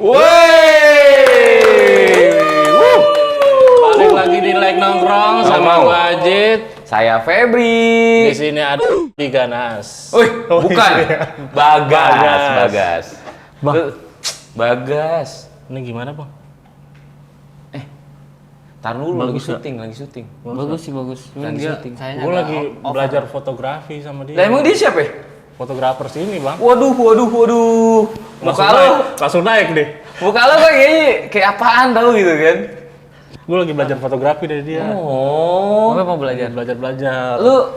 Balik lagi di Like Nongkrong sama gua Ajit. Saya Febri. Di sini ada Ganas. Bukan. Bagas. Bang. Bagas. Ini gimana, Bang? Tar dulu, lagi Bagus ya? syuting. Bagus sih, bagus. Cuman Lagi dia syuting. kayaknya Gua agak lagi over. belajar fotografi sama dia. Lah emang dia siapa ya? Fotografer sini, Bang. Waduh. Muka lo, Langsung naik deh. muka lo kayak apaan tau gitu kan? Gue lagi belajar fotografi dari dia. Oh. Kamu mau belajar? Belajar. Lu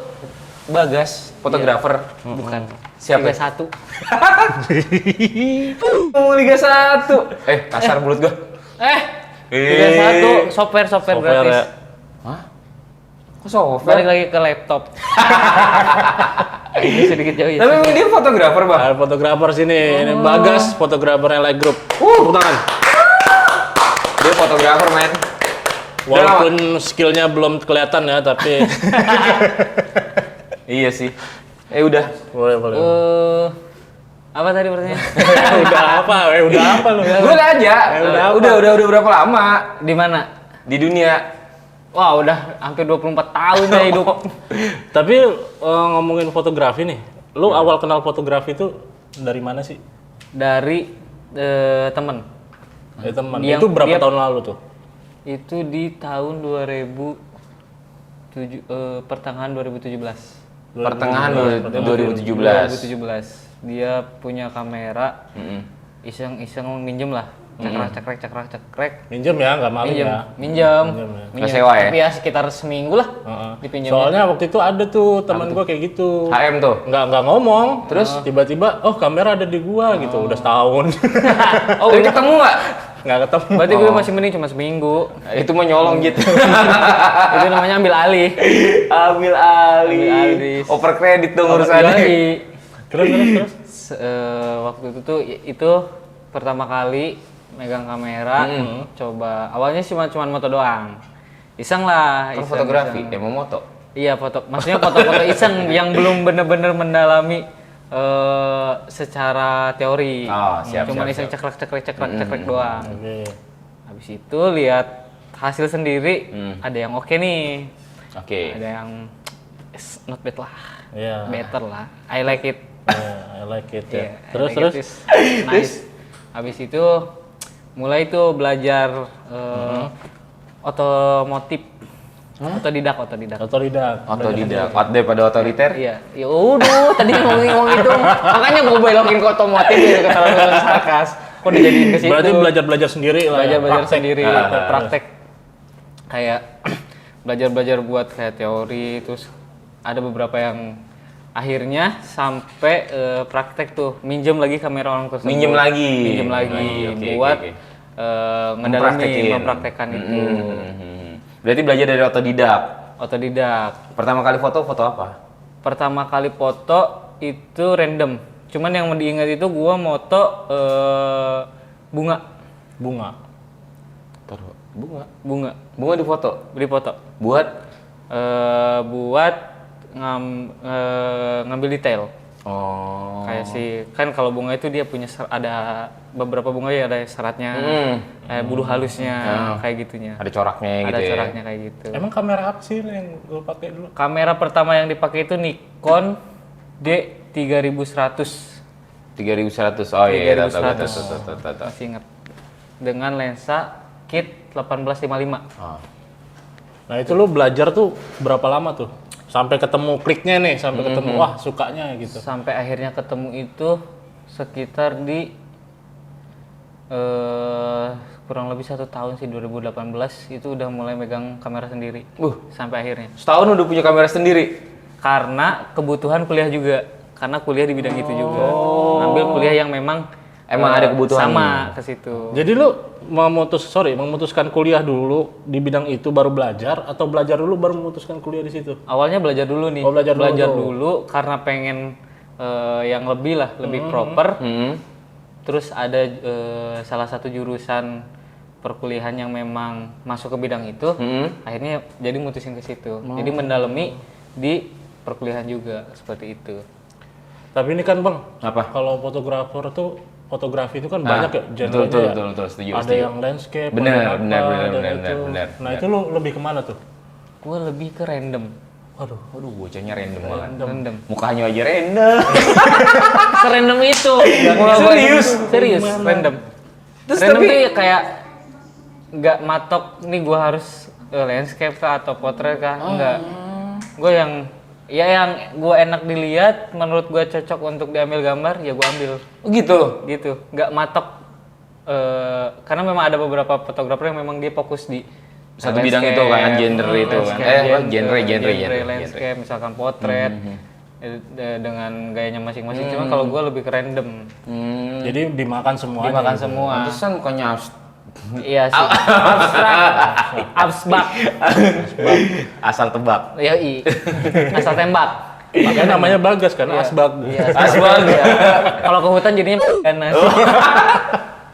Bagas, fotografer. Bukan. Siapa? Liga 1. Oh, Liga 1. Kasar mulut gua. Liga 1 software gratis. ya. Hah? Kok software? Balik lagi ke laptop. Ini sedikit jauh ya. Tapi emang dia fotografer, Bang. Ada fotografer sini. Ini Bagas, fotografernya Like Group. Tepuk tangan. Dia fotografer, men. Walaupun skillnya belum kelihatan ya, tapi Iya sih. Udah. boleh. Apa tadi pertanyaan? Udah apa lu? Gue udah aja. Udah berapa lama Di mana? di dunia? Wah, udah hampir 24 tahun saya hidup. Tapi ngomongin fotografi nih, lu awal kenal fotografi itu dari mana sih? Dari temen. Dari teman. Yang Itu berapa dia- tahun lalu tuh? Itu di tahun 2007 pertengahan 2017. Pertengahan 2017. 2017. Dia punya kamera, iseng-iseng minjem lah. Cekrek. Minjem ya, nggak maling ya. Minjem. Nggak sewa ya? Tapi ya sekitar seminggu lah Heeh. dipinjam. Soalnya waktu itu ada tuh teman gua kayak gitu. HM tuh. Nggak ngomong. Terus tiba-tiba, oh kamera ada di gua gitu. Udah setahun. Tapi ketemu nggak? Nggak ketemu. Berarti gue masih mending cuma seminggu. Itu mau nyolong gitu. Itu namanya ambil alih. Ambil alih. alih. Oper kredit dong urusannya. Terus. Waktu itu pertama kali megang kamera, coba awalnya cuma moto doang. Iseng lah, Kan iseng. fotografi, iseng. mau moto. Iya, maksudnya foto-foto iseng yang belum bener-bener mendalami secara teori. Oh, siap, Cuman siap, iseng cekrek doang. Oke. Habis itu lihat hasil sendiri, ada yang oke nih. Oke. Ada yang not bad lah. Iya. Better lah. I like it. I like it ya. Yeah, I Terus. like it is nice. Habis itu mulai tuh belajar otomotif. Otodidak. Otodidak. Daripada otoriter. Iya. Ya udah, tadi ngomong itu. Makanya gue belokin ke otomotif ya kalau sarkas. Kok dijadiin ke situ. Berarti belajar sendiri lah. ya? Belajar Praktek. sendiri, praktek. Kayak belajar buat kayak teori, terus ada beberapa yang akhirnya sampai praktek tuh minjem lagi kamera orang tersebut. Minjem lagi. Oke, buat oke. ngedalamin, mempraktekkan itu. Berarti belajar dari otodidak. Otodidak. Pertama kali foto apa? Pertama kali foto itu random. Cuman yang diingat itu gua moto bunga. Taruh bunga. Bunga Di foto. beli foto. Buat Buat ngambil detail. oh. Kayak sih kan kalau bunga itu dia punya ada beberapa bunga ya ada seratnya, bulu halusnya kayak gitunya. Ada coraknya gitu. Ada ya. coraknya kayak gitu. Emang kamera apa sih yang lu pakai dulu? Kamera pertama yang dipakai itu Nikon D3100. 3100. Oh iya, tahu. Masih ingat. Dengan lensa kit 1855. Oh. Nah itu lu belajar tuh berapa lama tuh? Sampai ketemu kliknya nih, sampai ketemu wah sukanya gitu. Sampai akhirnya ketemu itu sekitar di kurang lebih 1 tahun sih, 2018 itu udah mulai megang kamera sendiri. Sampai akhirnya. Setahun udah punya kamera sendiri. Karena kebutuhan kuliah juga. Karena kuliah di bidang itu juga. Ngambil kuliah yang memang ada kebutuhan sama ke situ. Jadi lu memutuskan kuliah dulu di bidang itu baru belajar atau belajar dulu baru memutuskan kuliah di situ? Awalnya belajar dulu nih. Oh, belajar dulu karena pengen yang lebih proper. Terus ada salah satu jurusan perkuliahan yang memang masuk ke bidang itu, akhirnya jadi mutusin ke situ. Jadi mendalami di perkuliahan juga seperti itu. Tapi ini kan Bang, Apa? kalau fotografer tuh fotografi itu kan Nah, banyak ya genrenya betul, ya. betul, setuju, Ada setuju. yang landscape, Bener, ada apa, bener, ada bener, itu. bener, Nah, bener. itu lu lebih kemana tuh? Gue lebih ke random. Waduh. Waduh, bocahnya random banget. Random. Mukanya aja random. Serandom itu. Serius? Serius, random. Terus Random tapi- tuh ya kayak nggak matok nih gue harus landscape kah atau potret kah, enggak. Gue yang gue enak dilihat, menurut gue cocok untuk diambil gambar, ya gue ambil Oh gitu. gitu. Nggak matok karena memang ada beberapa fotografer yang memang dia fokus di Satu bidang itu kan, genre itu kan. Genre. landscape, misalkan potret dengan gayanya masing-masing. Cuma kalau gue lebih ke random, Jadi dimakan semuanya. dimakan gitu. semua. Pantesan mukanya Iya sih. Abstrak, absbak, asal tebak. yoi, asal tembak. Makanya namanya Bagas kan, asbak. Iya, Asbak. iya. Kalau ke hutan jadinya kan nasi.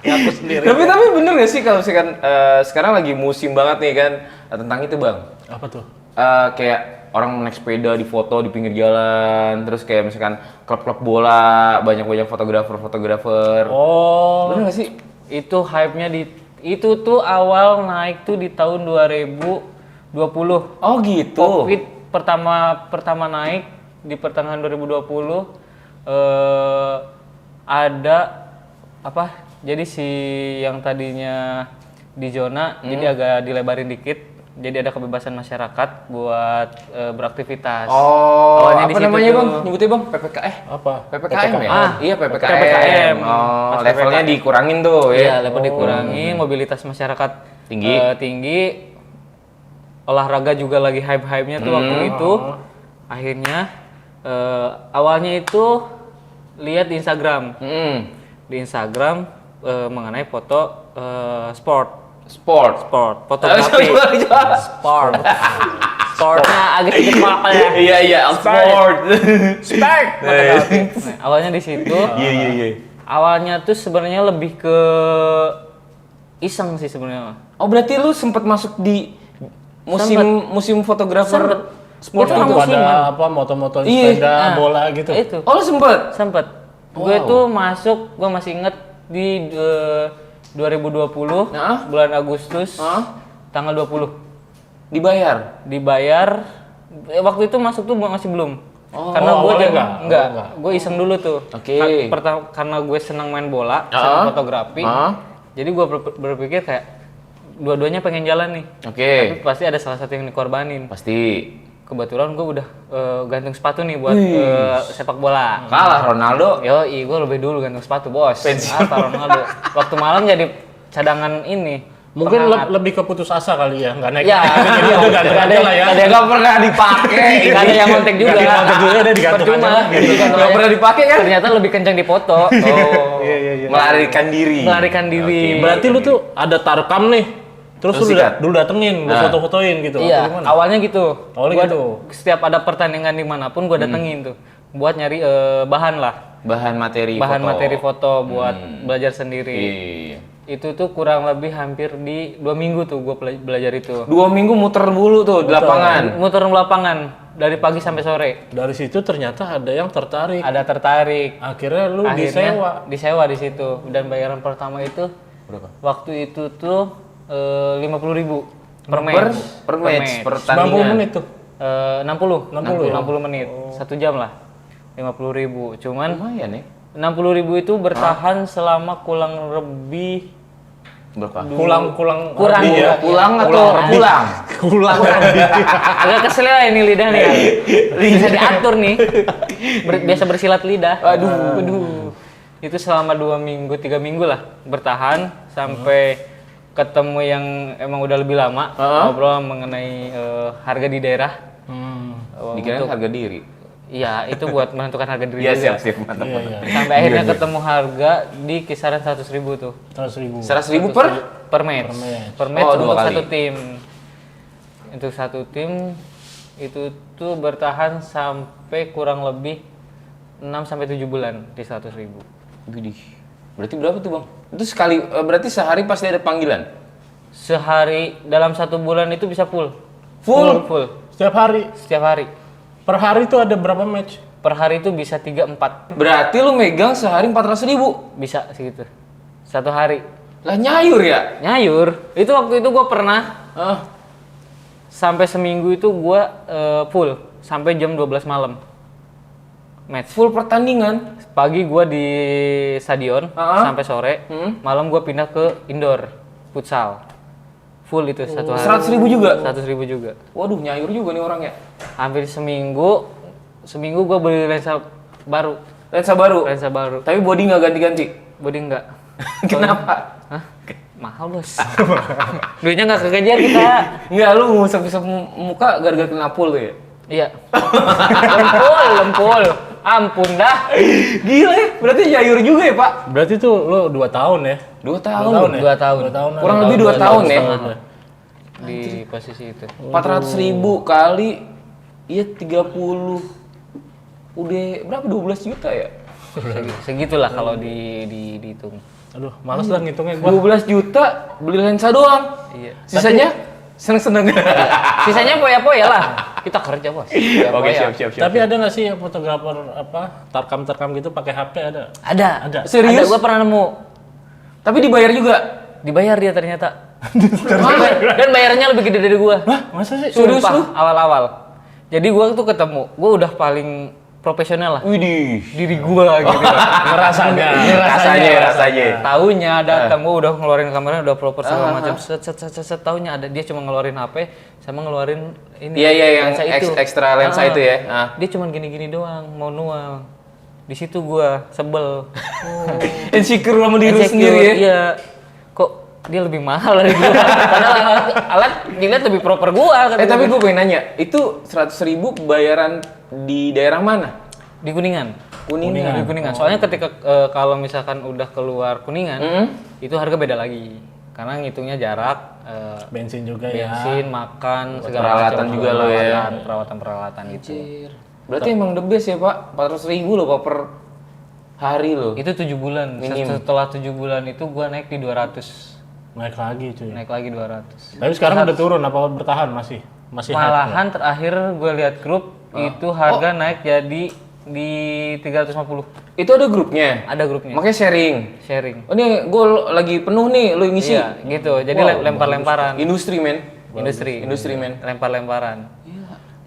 Aku sendiri. Tapi bener gak sih kalau misalkan sekarang lagi musim banget nih kan tentang itu bang. Apa tuh? Kayak orang naik sepeda di foto di pinggir jalan, terus kayak misalkan klub-klub bola banyak fotografer. Oh, Bener gak sih? Itu hype-nya itu tuh awal naik tuh di tahun 2020. Oh gitu. Covid pertama naik di pertengahan 2020 ada apa? Jadi si yang tadinya di zona jadi agak dilebarin dikit. Jadi ada kebebasan masyarakat buat beraktivitas. Oh, Awalnya di apa situ namanya tuh- bang? Nyebutnya bang? PPKM? apa? PPKM ya? Ah, Iya PPKM. PPKM. Oh, Pas levelnya PPKM. dikurangin tuh Iya, ya? level dikurangi, mobilitas masyarakat Tinggi. tinggi, olahraga juga lagi hype-hype-nya tuh waktu itu. Akhirnya awalnya itu lihat di Instagram, mengenai foto sport, Sport. fotografi, sport. Sportnya agak sedikit mahal ya. Iya, sport. Sport. Fotografi. Nah, awalnya di situ. Iya. Awalnya tuh sebenarnya lebih ke iseng sih sebenarnya. Oh berarti lu sempat masuk di musim fotografer sport Itu gitu? orang musiman. Pada apa moto-moto Iya. sepeda, Nah, bola gitu. Itu. Oh lu sempet? Sempet. Gue tuh masuk, gue masih inget di 2020 Nah. bulan Agustus Hah? tanggal 20 Dibayar? waktu itu masuk tuh masih belum. Oh, Karena gue awalnya enggak, enggak. gue iseng dulu tuh. Oke. Karena gue senang main bola, senang fotografi. Jadi gue berpikir kayak dua-duanya pengen jalan nih. Oke. Tapi pasti ada salah satu yang dikorbanin. Pasti. Kebetulan gue udah gantung sepatu nih buat sepak bola. Kalah Ronaldo. Yoi, gue lebih dulu gantung sepatu bos. Apa Ronaldo? Waktu malam jadi cadangan ini. Mungkin penghangat. lebih ke putus asa kali ya, nggak naik. Ya, Jadi udah gantung aja lah ya. Gak pernah dipakai. Gak ada yang kontak juga. Nggak dikontak juga, udah digantung Percuma. aja. Digantung Nggak aja. pernah dipakai kan? Ternyata lebih kencang di foto. Oh. Iya. Melarikan diri. Melarikan diri. Berarti lu tuh ada tarekam nih, terus Terus lu sikat? dulu datengin, lu Nah. foto-fotoin gitu. atau Iya, gimana? awalnya gitu. Awalnya Gua gitu. Setiap ada pertandingan dimanapun gue datengin tuh, buat nyari bahan lah, Bahan materi materi foto buat belajar sendiri. Iya. Itu tuh kurang lebih hampir di 2 minggu tuh gue belajar itu. 2 minggu muter dulu tuh di lapangan. Muter lapangan dari pagi sampai sore. Dari situ ternyata ada yang tertarik. Ada tertarik. Akhirnya lu Akhirnya disewa. disewa di situ, dan bayaran pertama itu Berapa? waktu itu tuh 50.000 per Per match. match, per 90 tandingan. menit tuh. 60 ya? 60 menit, 1 jam lah. 50.000. Cuman Lumayan ya. 60.000 itu bertahan selama kurang lebih Berapa? Kurang Kurang. lebih ya. Pulang atau pulang? Kurang lebih. agak kesel ya ini lidah nih. Bisa diatur nih. Biasa bersilat lidah. Aduh. Itu selama 2 minggu, 3 minggu lah bertahan sampai ketemu yang emang udah lebih lama ngobrol mengenai harga di daerah. Dikira harga diri. Iya, itu buat menentukan harga diri Iya, juga. siap, mantap. Iya. Sampai akhirnya ketemu harga di kisaran 100.000 tuh 100.000. 100.000 per? per match. match. Per match Oh, 2 untuk kali. satu tim. Untuk satu tim itu tuh bertahan sampai kurang lebih 6 sampai 7 bulan di 100.000. Widih. Berarti berapa tuh, Bang? Itu sekali berarti sehari pasti ada panggilan. Sehari dalam 1 bulan itu bisa full. Full? Full. Setiap hari. Setiap hari. Per hari tuh ada berapa match? per hari itu bisa 3-4. Berarti lu megang sehari 400.000. Bisa segitu. Satu hari. Lah nyayur ya? Nyayur. Itu waktu itu gue pernah sampai seminggu itu gue full sampai jam 12 malam. Match. Full pertandingan. Pagi gue di stadion sampai sore. Malam gue pindah ke indoor futsal. Full itu satu hari. 100.000 juga? 100.000 juga. Waduh, nyayur juga nih orang ya. Hampir seminggu gue beli lensa baru. Lensa baru. Lensa baru. Tapi body nggak ganti-ganti. Body enggak. Kenapa? Hah? Mahal bos. Duitnya nggak kekejar kita. Enggak, lu ngusap-ngusap muka gara-gara kena pul tuh ya? Iya. Lempul. Ampun dah. Gila ya, berarti nyayur juga ya Pak? Berarti tuh lo 2 tahun ya? 2 tahun. 2 tahun. Kurang lebih 2 tahun ya? Di posisi itu. 400.000 kali, iya 30. Udah berapa? 12 juta ya? Segitulah kalau dihitung. Aduh, males dah ngitungnya gua. 12 juta beli lensa doang. Iya. Sisanya seneng-seneng. Sisanya poya-poya lah. Kita kerja bos. Oke, siap. Tapi ada nggak sih yang fotografer tarkam gitu pakai HP ada? Ada. Serius? Ada, gua pernah nemu. Tapi dibayar juga. Dibayar dia ternyata. Dan bayarnya lebih gede dari gua. Hah, masa sih? Serius Sumpah, lu? awal-awal. Jadi gua tuh ketemu, gua udah paling profesional lah. Widih. Diri gua gitu. Ngerasanya. Rasanya. Taunya datang, gua udah ngeluarin kameranya udah proper segala macam. Set taunya ada dia cuma ngeluarin HP sama ngeluarin ini. Iya, yang lensa itu. ekstra lensa itu ya. Dia cuma gini-gini doang, manual. Di situ gua sebel. Insecure sama diri lu Insecure, sendiri ya. Iya. Kok dia lebih mahal dari gua? Padahal alat dilihat lebih proper gua. Tapi gue pengen nanya, itu 100.000 bayaran di daerah mana? Di Kuningan. Kuningan. Di Kuningan. Soalnya ketika kalau misalkan udah keluar Kuningan, itu harga beda lagi. Karena ngitungnya jarak, Bensin juga ya. bensin, makan, segala peralatan macam. juga lo ya. Peralatan gitu. Berarti emang the best ya Pak, 400.000 loh Pak per hari loh. Itu 7 bulan. Setelah 7 bulan itu gua naik di 200. Naik lagi cuy. Naik lagi 200. Tapi sekarang udah turun apa bertahan masih? Masih hype Malahan terakhir gue lihat grup itu harga naik jadi di 350. Itu ada grupnya? Ada grupnya. Makanya Sharing. Oh ini gue lagi penuh nih, lu ngisi? Iya, gitu. Jadi Wow, lempar-lemparan. Industri men. Industri men. Lempar-lemparan.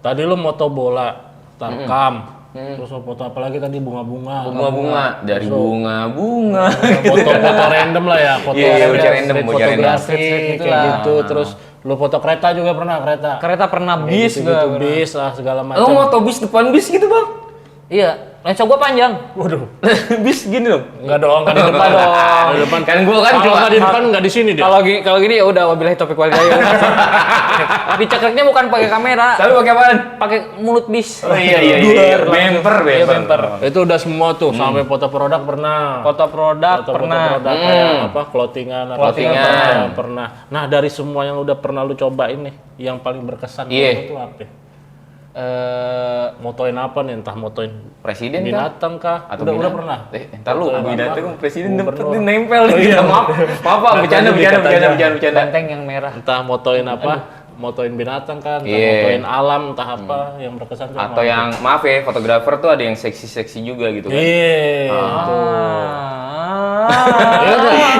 Tadi lu moto bola, tarkam. Terus foto apa lagi tadi bunga-bunga. Bunga-bunga, dari bunga-bunga. Foto-foto random lah ya, foto Iya, bocah random, street bocah random. fotografi Street kayak gitu. Terus lu foto kereta juga pernah kereta. Kereta pernah bis gitu, gua. bis lah segala macam. Lo moto bis depan bis gitu Bang? Iya, lensa gua panjang. Waduh. Bis gini dong? Enggak dong, kan di depan dong. Di depan kan gue kan Kalau nggak di depan nggak di sini dia. Kalau gini ya udah wabillahi taufiq wal hidayah. Dicekriknya bukan pakai kamera, Tapi pakai apaan? pakai mulut bis. Oh iya. Bemper. Iya, bemper. Itu udah semua tuh, sampai foto produk pernah. Foto produk Foto-foto pernah. produk kayak apa clothingan atau Clothingan. pernah. Nah, dari semua yang udah pernah lu cobain nih, yang paling berkesan Iya. itu apa? Motoin apa nih? Entah motoin Presiden kah? binatang kah? Atau udah binatang? pernah. Ntar lu Fotoin binatang apa? presiden Gubernur. dapet nempel nih. Oh, iya. Maaf. Maaf, bercanda. Banteng yang merah. Entah motoin apa? Motoin binatang kan, entah Iya. motoin alam, entah apa yang berkesan tuh. Atau yang maaf ya, fotografer tuh ada yang seksi-seksi juga gitu kan. Iya.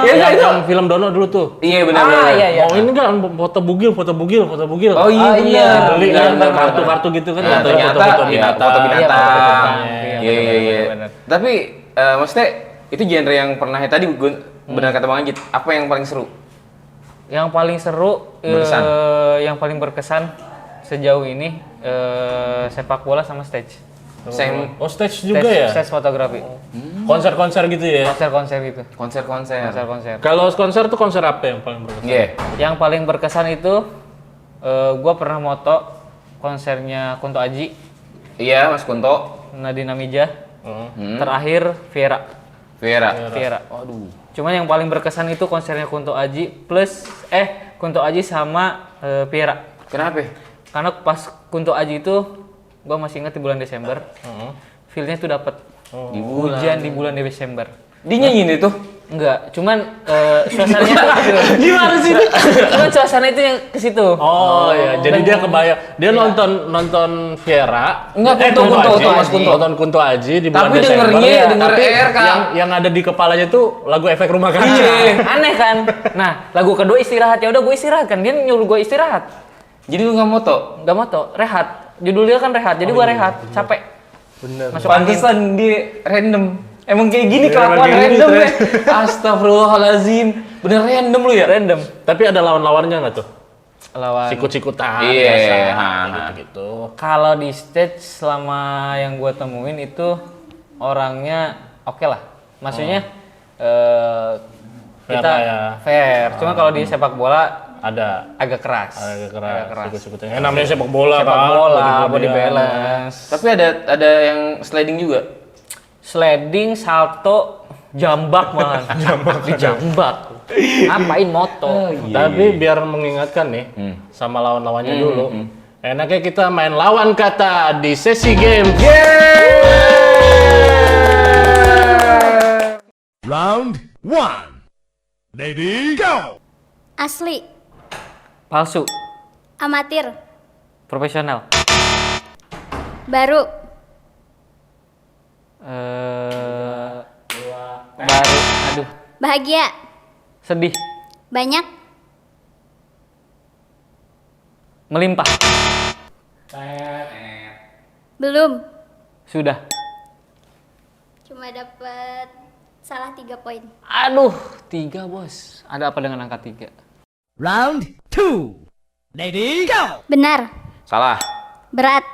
Iya, itu. Yang film Dono dulu tuh. Iya benar. Iya. Mau ini kan foto bugil. Oh iya benar. Beli Benar, kan benar, kartu-kartu gitu kan. Nah, foto- ternyata foto-foto ya, binatang. foto binatang. Iya, Iya. Tapi maksudnya itu genre yang pernah ya tadi gue benar kata Bang Anjit. Apa yang paling seru? Yang paling seru, Berkesan. yang paling berkesan sejauh ini sepak bola sama stage. Oh stage juga ya? Stage fotografi. Konser-konser gitu ya? Konser-konser gitu. Konser-konser. Konser-konser. Kalau konser tuh konser apa yang paling berkesan? Iya. Yang paling berkesan itu gua pernah moto konsernya Kunto Aji, Iya, Mas Kunto. Nadine Amijah, Hmm. terakhir Viera. Vera. Aduh. Cuman yang paling berkesan itu konsernya Kunto Aji plus Kunto Aji sama Viera. Kenapa? Karena pas Kunto Aji itu gua masih ingat di bulan Desember. Feel-nya tuh dapet. Di bulan. Hujan di bulan Desember. Dia nyanyiin itu? Enggak, cuman suasananya Gimana sih? cuman suasana itu yang ke situ. Oh iya, jadi dia kebayang. Dia nonton Viera. Enggak, Nonton Kunto Aji di bulan Tapi Desember. dengernya Iya, denger tapi RK. yang ada di kepalanya tuh lagu Efek Rumah Kaca. Iya, aneh kan? Nah, lagu kedua istirahat, ya udah gue istirahat kan, dia nyuruh gue istirahat. Jadi lu nggak moto? Nggak moto, rehat. Judulnya kan rehat, jadi gue rehat, capek. Bener. Masuk angin. Pantesan dia random. Emang kayak gini Iya, kelakuan emang gini, random Tre. ya. Astagfirullahalazim. Bener random lu ya? Random. Tapi ada lawan-lawannya nggak tuh? Lawan. Sikut-sikutan Iya, biasa ha. gitu. Kalau di stage selama yang gue temuin itu orangnya oke lah. Maksudnya Fair kita lah ya. fair. Cuma kalau di sepak bola Ada agak keras. agak keras. Sikut-sikutnya. Namanya sepak bola Sepak kan. bola, body body balance. Tapi ada yang sliding juga. Sliding, salto, jambak malah. Dijambak. Ngapain moto? Tapi biar mengingatkan nih sama lawan-lawannya dulu. Enaknya kita main lawan kata di sesi game. Round 1. Lady, go! Asli, Palsu, amatir, profesional. baru, Baru, aduh, bahagia, sedih, banyak, melimpah, belum. sudah. Cuma dapat salah 3 poin. Aduh, 3 bos. Ada apa dengan angka 3? Round 2. Lady, go! Benar, Salah. berat,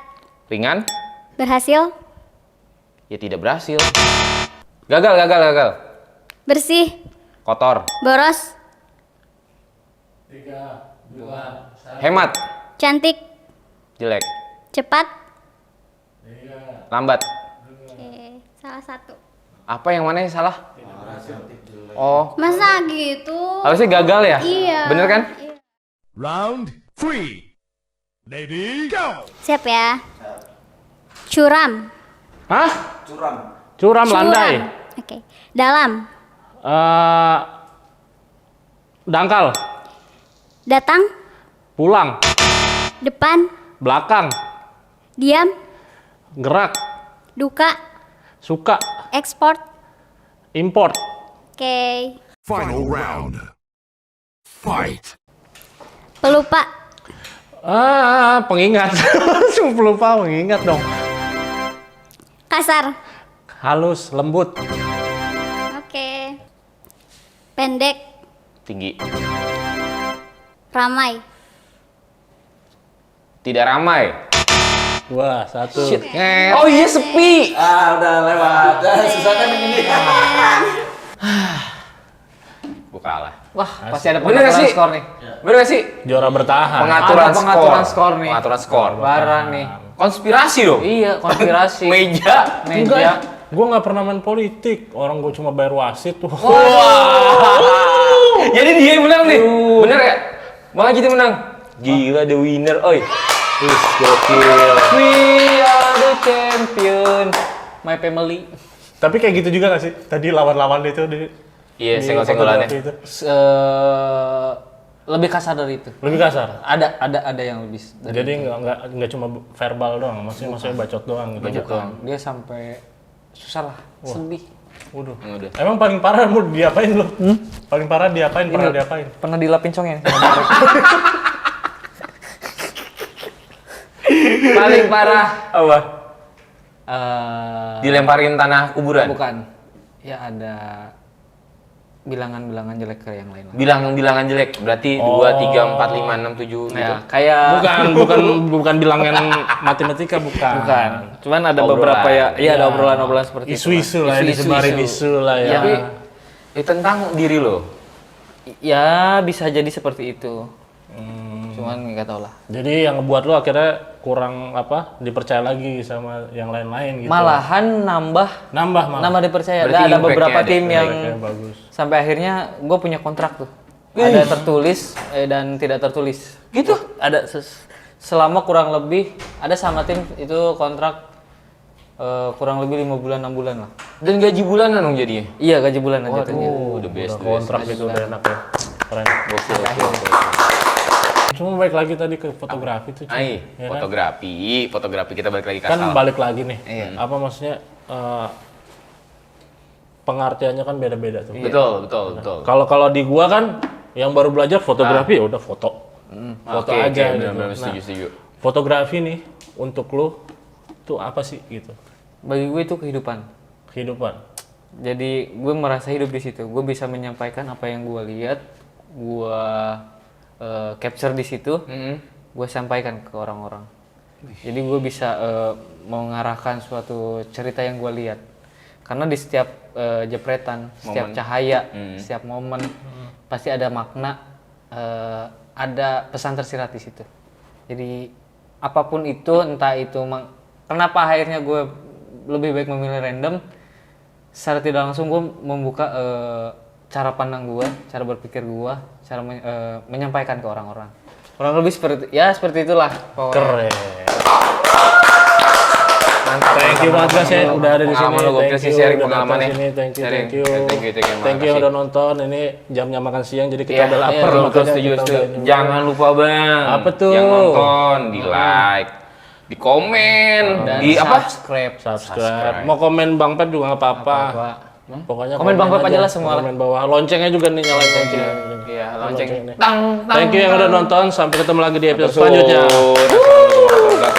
Ringan? berhasil, Ya tidak berhasil. Gagal. bersih, Kotor. boros, Hemat. cantik, Jelek. cepat. Lambat. Oke, salah 1. Apa yang mana yang salah? Oh, Masa gitu? harusnya gagal ya? Iya. Bener kan? Iya. Round 3. Lady, go! Siap ya. Curam. Hah? Curam landai. Oke. Dalam. Dangkal. Datang. Pulang. Depan. Belakang. Diam. Gerak. Duka. Suka. Ekspor. Import. Oke. Final round. Fight! Pelupa. Pengingat. Lupa pengingat dong. Kasar. Halus, lembut. Oke. Pendek. Tinggi. Ramai. Tidak ramai. 2, 1. Oh iya sepi. Udah lewat. Susah kan ini. Gue kalah. Wah, pasti ada Bener gak pengaturan sih? skor nih. Bener gak sih? Juara bertahan. Pengaturan Ada pengaturan skor nih. Pengaturan skor. Barang nih. Konspirasi dong. Iya, konspirasi. Meja. Meja. Gue nggak pernah main politik. Orang gue cuma bayar wasit tuh. Jadi dia yang menang nih. Bener ya? Bang Haji yang menang. Gila the winner, oi. Wih, gokil. We are the champion. My family. Tapi kayak gitu juga gak sih? Tadi lawan-lawan itu di Iya, di senggol-senggolannya. fotografi itu. Lebih kasar dari itu. Lebih kasar. Ada yang lebih dari Jadi nggak cuma verbal doang, maksudnya bacot doang gitu. Bacot doang. dia sampai susah lah, sedih. Waduh. Udah. Emang paling parah mau diapain lu? Paling parah diapain? Pernah diapain? Pernah dilapin congnya. Paling parah apa? Dilemparin Dilemparin tanah kuburan. bukan. Ya ada bilangan-bilangan jelek ke yang lain lah. Bilangan jelek. Berarti 2 3 4 5 6 7 gitu. Ya, kayak Bukan bilangan matematika bukan. bukan. Cuman ada Obrolan. beberapa ya ada obrolan-obrolan seperti Isu-isu lah, disebarin isu lah ya. Tapi tentang diri lo. Ya bisa jadi seperti itu. Cuman nggak tahu lah. Jadi yang ngebuat lu akhirnya kurang dipercaya lagi sama yang lain-lain gitu. Malahan nambah Nambah dipercaya. Berarti Ada impact-nya beberapa ada. tim yang Oke, bagus. sampai akhirnya gue punya kontrak tuh. Ada tertulis dan tidak tertulis. Gitu? Ada selama kurang lebih ada sama tim itu kontrak kurang lebih 5 bulan 6 bulan lah. Dan gaji bulanan dong jadinya. Iya gaji bulanan jatuhnya. The best. Udah kontrak itu udah enak ya. Keren. Gokil. Cuma balik lagi tadi ke fotografi tuh. Cuy. Ai, Ya kan? fotografi kita balik lagi ke Kan asal. balik lagi nih. Iya. Apa maksudnya pengertiannya kan beda-beda tuh. Betul. Kalau di gua kan yang baru belajar fotografi ya udah foto. Foto Oke, aja gitu. benar-benar Nah, setuju. fotografi nih untuk lu tuh apa sih gitu? Bagi gue itu kehidupan. Kehidupan. Jadi gue merasa hidup di situ. Gue bisa menyampaikan apa yang gue lihat, gue capture di situ, gue sampaikan ke orang-orang. Jadi gue bisa mengarahkan suatu cerita yang gue lihat. Karena di setiap jepretan, setiap cahaya, setiap momen pasti ada makna, ada pesan tersirat di situ. Jadi apapun itu, entah itu kenapa akhirnya gue lebih baik memilih random. Secara tidak langsung gue membuka cara pandang gue, cara berpikir gue, cara menyampaikan ke orang-orang. Kurang lebih seperti itulah. Keren. Thank you banget guys ya udah ada di sini. Pengalaman lo gokil sih, sharing pengalamannya. Thank you. Sharing. Thank you, Thank you yang udah nonton. Ini jamnya makan siang jadi kita udah lapar. Betul, makanya setuju. kita udah nyoba. Jangan lupa bang. Apa tuh? Yang nonton, di like, di komen, Dan di apa? subscribe. Mau komen Bang Pep juga nggak apa-apa. Pokoknya Komen Bang Pep aja lah semua. Komen bawah. Loncengnya juga nih nyalain lonceng. Iya, lonceng. nih. Tang. Thank you yang udah nonton. Sampai ketemu lagi di episode Betul. selanjutnya. Assalamualaikum warahmatullahi wabarakatuh.